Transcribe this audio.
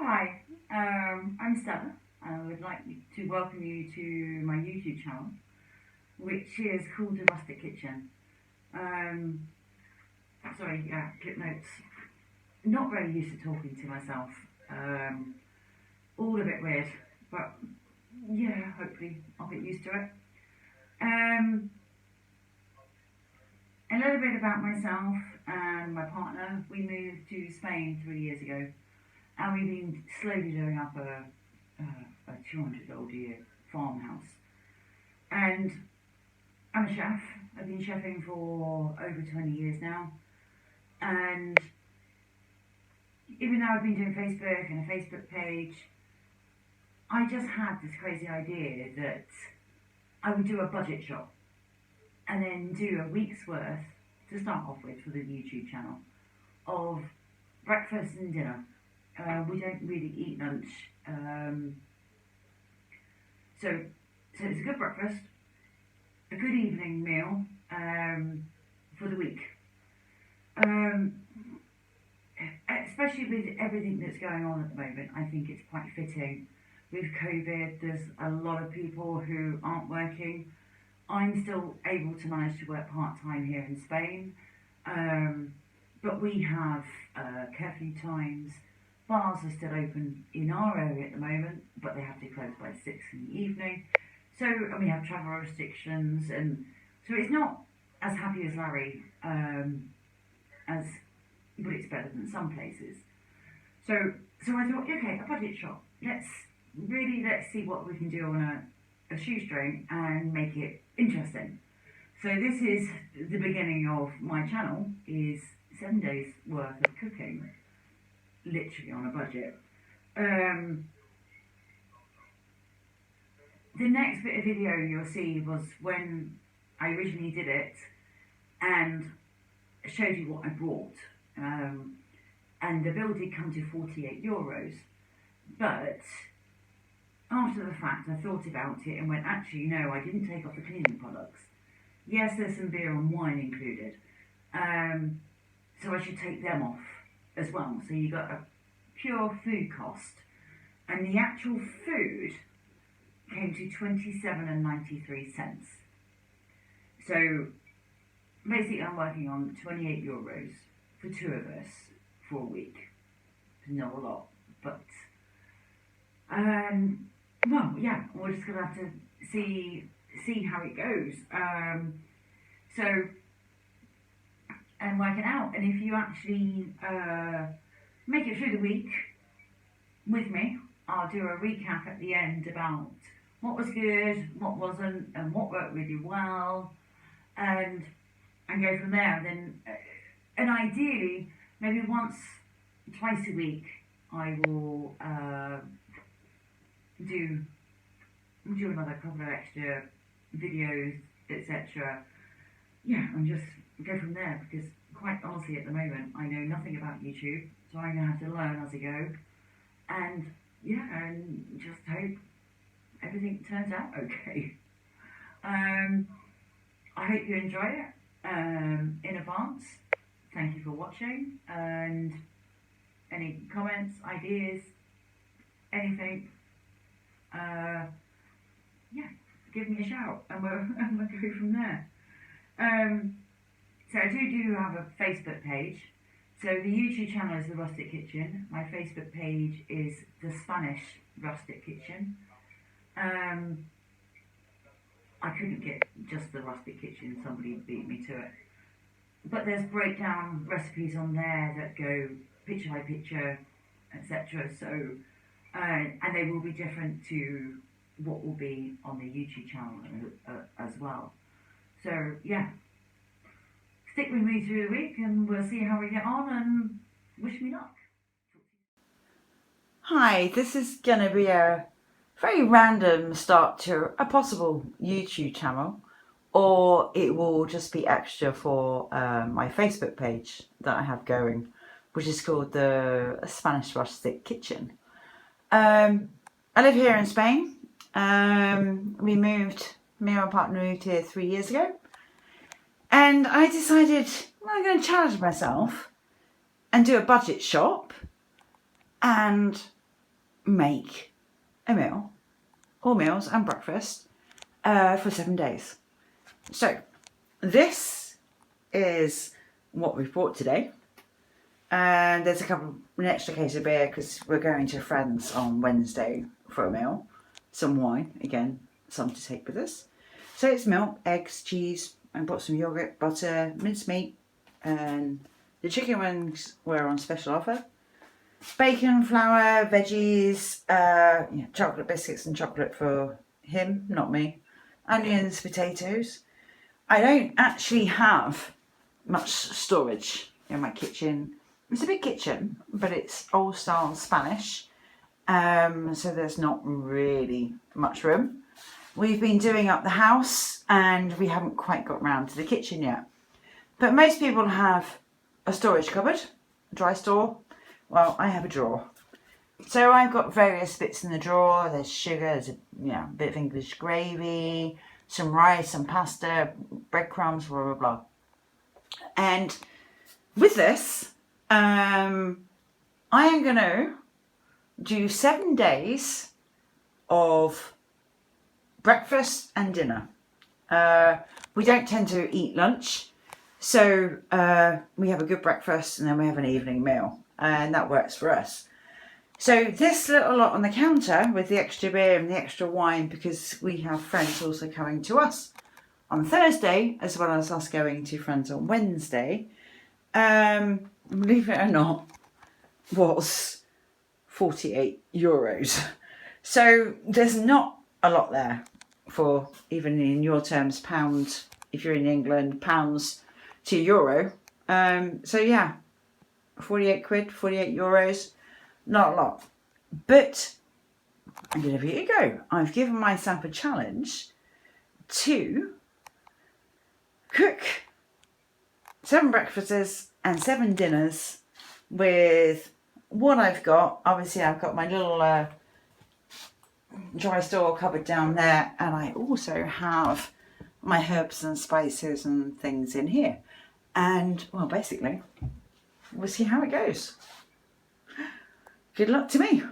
Hi, I'm Stella. I would like to welcome you to my YouTube channel, which is called the Rustic Kitchen. Clip notes. Not very used to talking to myself. All a bit weird, but yeah, hopefully I'll get used to it. A little bit about myself and my partner. We moved to Spain 3 years ago, and we've been slowly doing up a 200-old-year farmhouse. And I'm a chef. I've been chefing for over 20 years now. And even though I've been doing Facebook and a Facebook page, I just had this crazy idea that I would do a budget shop and then do a week's worth, to start off with, for the YouTube channel, of breakfast and dinner. We don't really eat lunch. So it's a good breakfast, a good evening meal for the week. Especially with everything that's going on at the moment, I think it's quite fitting. With COVID, there's a lot of people who aren't working. I'm still able to manage to work part-time here in Spain, but we have curfew times. Bars are still open in our area at the moment, but they have to close by 6 in the evening. So, and we have travel restrictions, and so it's not as happy as Larry, but it's better than some places. So I thought, okay, a budget shop. Let's see what we can do on a shoestring and make it interesting. So this is the beginning of my channel, is 7 days worth of cooking, literally on a budget. The next bit of video you'll see was when I originally did it and showed you what I brought. And the bill did come to €48. But after the fact, I thought about it and went, actually, no, I didn't take off the cleaning products. Yes, there's some beer and wine included. So I should take them off as well. So you got a pure food cost. And the actual food came to €27.93. So basically I'm working on €28 for two of us for a week. Not a lot, but well, yeah, we're just gonna have to see how it goes. And work it out. And if you actually make it through the week with me, I'll do a recap at the end about what was good, what wasn't, and what worked really well, and go from there. And ideally, maybe twice a week, I will do another couple of extra videos, etc. Yeah, and just go from there, because quite honestly at the moment I know nothing about YouTube, so I'm going to have to learn as I go, and yeah, and just hope everything turns out okay. I hope you enjoy it. In advance, thank you for watching, and any comments, ideas, anything, yeah, give me a shout and we'll go from there. So I do have a Facebook page. So the YouTube channel is the Rustic Kitchen. My Facebook page is the Spanish Rustic Kitchen. I couldn't get just the Rustic Kitchen, somebody beat me to it. But there's breakdown recipes on there that go picture by picture, etc. So, and they will be different to what will be on the YouTube channel as well. So yeah, stick with me through the week and we'll see how we get on, and wish me luck. Hi, this is going to be a very random start to a possible YouTube channel, or it will just be extra for my Facebook page that I have going, which is called the Spanish Rustic Kitchen. I live here in Spain. Me and my partner moved here 3 years ago, and I decided, well, I'm going to challenge myself and do a budget shop and make a meal, or meals and breakfast, for 7 days. So this is what we've bought today. And there's an extra case of beer because we're going to friends on Wednesday for a meal. Some wine, again, some to take with us. So it's milk, eggs, cheese, and bought some yogurt, butter, mincemeat, and the chicken wings were on special offer. Bacon, flour, veggies, chocolate biscuits and chocolate for him, not me. Onions, potatoes. I don't actually have much storage in my kitchen. It's a big kitchen, but it's old style Spanish, so there's not really much room. We've been doing up the house and we haven't quite got round to the kitchen yet. But most people have a storage cupboard, a dry store. Well, I have a drawer. So I've got various bits in the drawer. There's sugar, there's a bit of English gravy, some rice, some pasta, breadcrumbs, blah, blah, blah. And with this, I am going to do 7 days of breakfast and dinner. We don't tend to eat lunch, so we have a good breakfast and then we have an evening meal, and that works for us. So this little lot on the counter with the extra beer and the extra wine, because we have friends also coming to us on Thursday, as well as us going to friends on Wednesday, believe it or not, was €48. So there's not a lot there for, even in your terms, pounds, if you're in England, pounds to euro. So yeah, 48 quid, €48, not a lot. But I'm going to give it a go. I've given myself a challenge to cook 7 breakfasts and 7 dinners with what I've got. Obviously I've got my little dry store cupboard down there, and I also have my herbs and spices and things in here. And well, basically we'll see how it goes. Good luck to me.